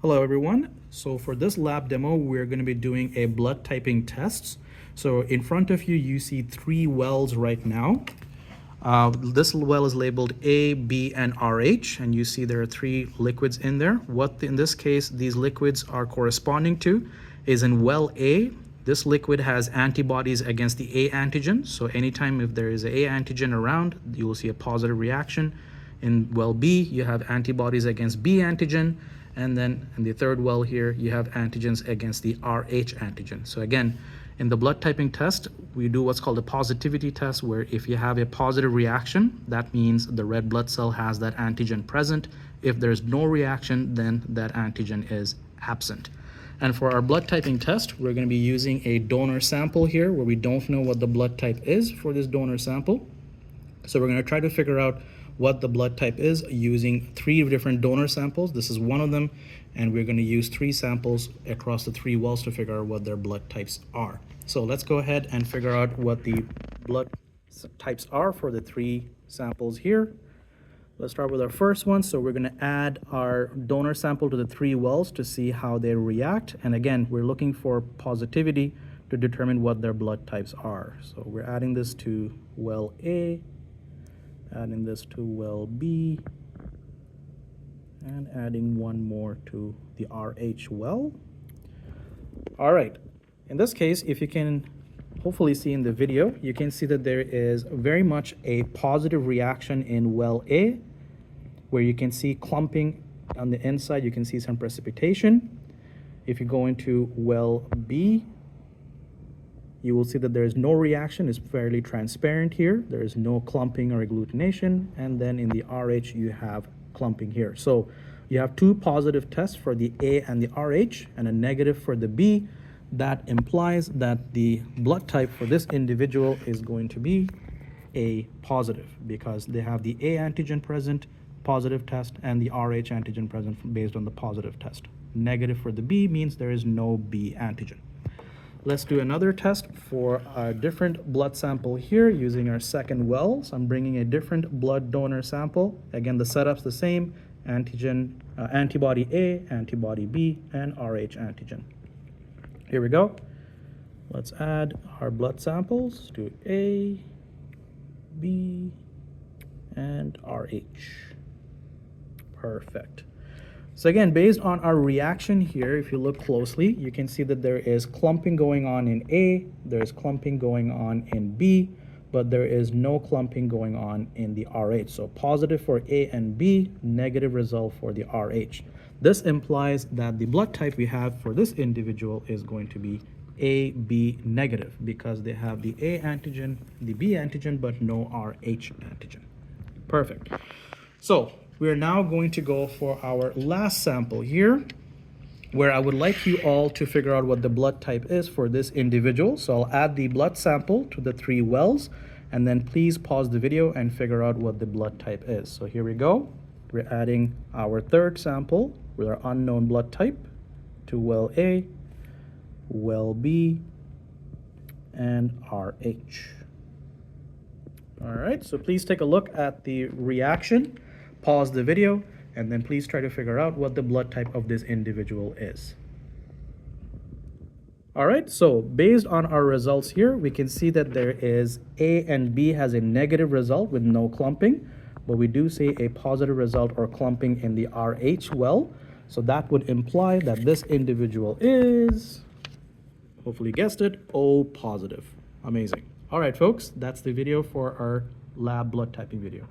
Hello everyone. So for this lab demo, we're going to be doing a blood typing test. So in front of you, you see three wells right now. This well is labeled A, B, and RH, and you see there are three liquids in there. What in this case these liquids are corresponding to is in well A, this liquid has antibodies against the A antigen. So anytime if there is an A antigen around, you will see a positive reaction. In well B, you have antibodies against B antigen. And then in the third well here, you have antigens against the RH antigen. So again, in the blood typing test, we do what's called a positivity test, where if you have a positive reaction, that means the red blood cell has that antigen present. If there's no reaction, then that antigen is absent. And for our blood typing test, we're going to be using a donor sample here where we don't know what the blood type is for this donor sample. So we're going to try to figure out what the blood type is using three different donor samples. This is one of them, and we're going to use three samples across the three wells to figure out what their blood types are. So let's go ahead and figure out what the blood types are for the three samples here. Let's start with our first one. So we're going to add our donor sample to the three wells to see how they react. And again, we're looking for positivity to determine what their blood types are. So we're adding this to well A, adding this to well B, and adding one more to the RH well. All right, in this case, if you can hopefully see in the video, you can see that there is very much a positive reaction in well A, where you can see clumping on the inside, you can see some precipitation. If you go into well B, you will see that there is no reaction. It's fairly transparent here. There is no clumping or agglutination. And then in the RH, you have clumping here. So you have two positive tests for the A and the RH and a negative for the B. That implies that the blood type for this individual is going to be A positive because they have the A antigen present, positive test, and the RH antigen present based on the positive test. Negative for the B means there is no B antigen. Let's do another test for a different blood sample here using our second well. So I'm bringing a different blood donor sample. Again, the setup's the same: antigen, antibody A, antibody B, and RH antigen. Here we go. Let's add our blood samples to A, B, and RH. Perfect. So again, based on our reaction here, if you look closely, you can see that there is clumping going on in A, there is clumping going on in B, but there is no clumping going on in the RH. So positive for A and B, negative result for the RH. This implies that the blood type we have for this individual is going to be AB negative because they have the A antigen, the B antigen, but no RH antigen. Perfect. So we're now going to go for our last sample here, where I would like you all to figure out what the blood type is for this individual. So I'll add the blood sample to the three wells, and then please pause the video and figure out what the blood type is. So here we go. We're adding our third sample with our unknown blood type to well A, well B, and RH. All right, so please take a look at the reaction. Pause the video, and then please try to figure out what the blood type of this individual is. All right, so based on our results here, we can see that there is A and B has a negative result with no clumping, but we do see a positive result or clumping in the RH well. So that would imply that this individual is, hopefully you guessed it, O positive. Amazing. All right, folks, that's the video for our lab blood typing video.